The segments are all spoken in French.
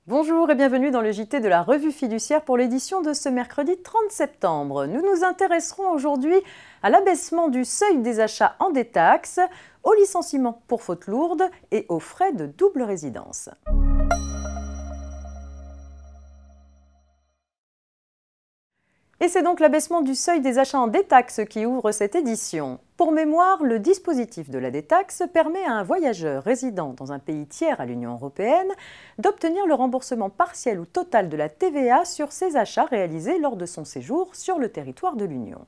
Bonjour et bienvenue dans le JT de la Revue Fiduciaire pour l'édition de ce mercredi 30 septembre. Nous nous intéresserons aujourd'hui à l'abaissement du seuil des achats en détaxe, au licenciement pour faute lourde et aux frais de double résidence. Et c'est donc l'abaissement du seuil des achats en détaxe qui ouvre cette édition. Pour mémoire, le dispositif de la détaxe permet à un voyageur résidant dans un pays tiers à l'Union européenne d'obtenir le remboursement partiel ou total de la TVA sur ses achats réalisés lors de son séjour sur le territoire de l'Union.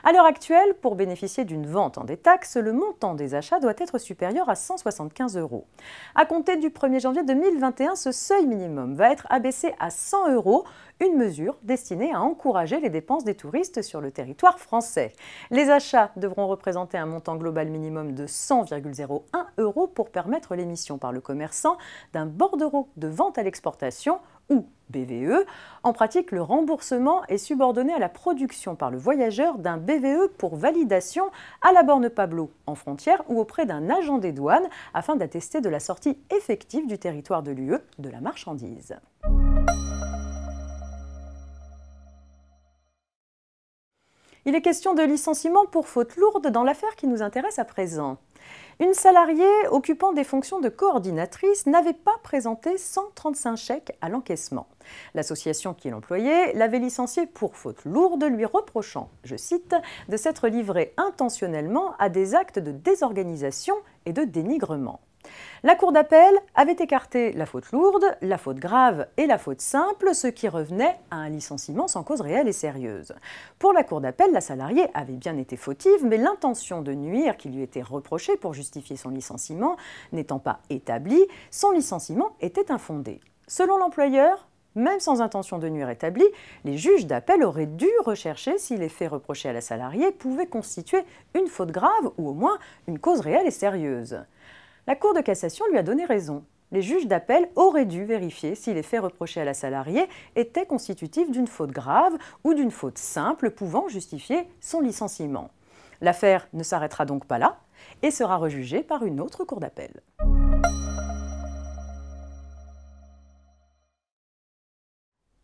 À l'heure actuelle, pour bénéficier d'une vente en détaxe, le montant des achats doit être supérieur à 175 €. À compter du 1er janvier 2021, ce seuil minimum va être abaissé à 100 €, une mesure destinée à encourager les dépenses des touristes sur le territoire français. Les achats devront représenter un montant global minimum de 100,01 € pour permettre l'émission par le commerçant d'un bordereau de vente à l'exportation ou BVE. En pratique, le remboursement est subordonné à la production par le voyageur d'un BVE pour validation à la borne Pablo en frontière ou auprès d'un agent des douanes afin d'attester de la sortie effective du territoire de l'UE de la marchandise. Il est question de licenciement pour faute lourde dans l'affaire qui nous intéresse à présent. Une salariée occupant des fonctions de coordinatrice n'avait pas présenté 135 chèques à l'encaissement. L'association qui l'employait l'avait licenciée pour faute lourde, lui reprochant, je cite, de s'être livrée intentionnellement à des actes de désorganisation et de dénigrement. La Cour d'appel avait écarté la faute lourde, la faute grave et la faute simple, ce qui revenait à un licenciement sans cause réelle et sérieuse. Pour la Cour d'appel, la salariée avait bien été fautive, mais l'intention de nuire qui lui était reprochée pour justifier son licenciement n'étant pas établie, son licenciement était infondé. Selon l'employeur, même sans intention de nuire établie, les juges d'appel auraient dû rechercher si les faits reprochés à la salariée pouvaient constituer une faute grave ou au moins une cause réelle et sérieuse. La Cour de cassation lui a donné raison. Les juges d'appel auraient dû vérifier si les faits reprochés à la salariée étaient constitutifs d'une faute grave ou d'une faute simple pouvant justifier son licenciement. L'affaire ne s'arrêtera donc pas là et sera rejugée par une autre cour d'appel.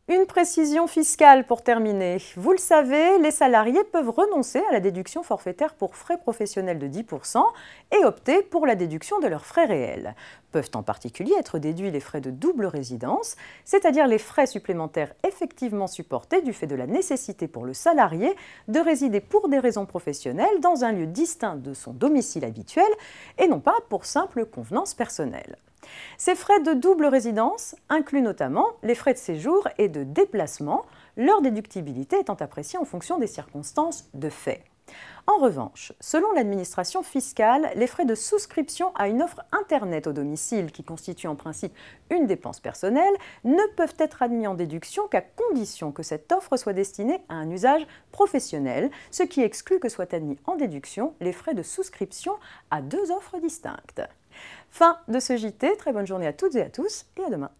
Une précision fiscale pour terminer. Vous le savez, les salariés peuvent renoncer à la déduction forfaitaire pour frais professionnels de 10% et opter pour la déduction de leurs frais réels. Peuvent en particulier être déduits les frais de double résidence, c'est-à-dire les frais supplémentaires effectivement supportés du fait de la nécessité pour le salarié de résider pour des raisons professionnelles dans un lieu distinct de son domicile habituel et non pas pour simple convenance personnelle. Ces frais de double résidence incluent notamment les frais de séjour et de déplacement, leur déductibilité étant appréciée en fonction des circonstances de fait. En revanche, selon l'administration fiscale, les frais de souscription à une offre Internet au domicile, qui constitue en principe une dépense personnelle, ne peuvent être admis en déduction qu'à condition que cette offre soit destinée à un usage professionnel, ce qui exclut que soient admis en déduction les frais de souscription à deux offres distinctes. Fin de ce JT, très bonne journée à toutes et à tous et à demain.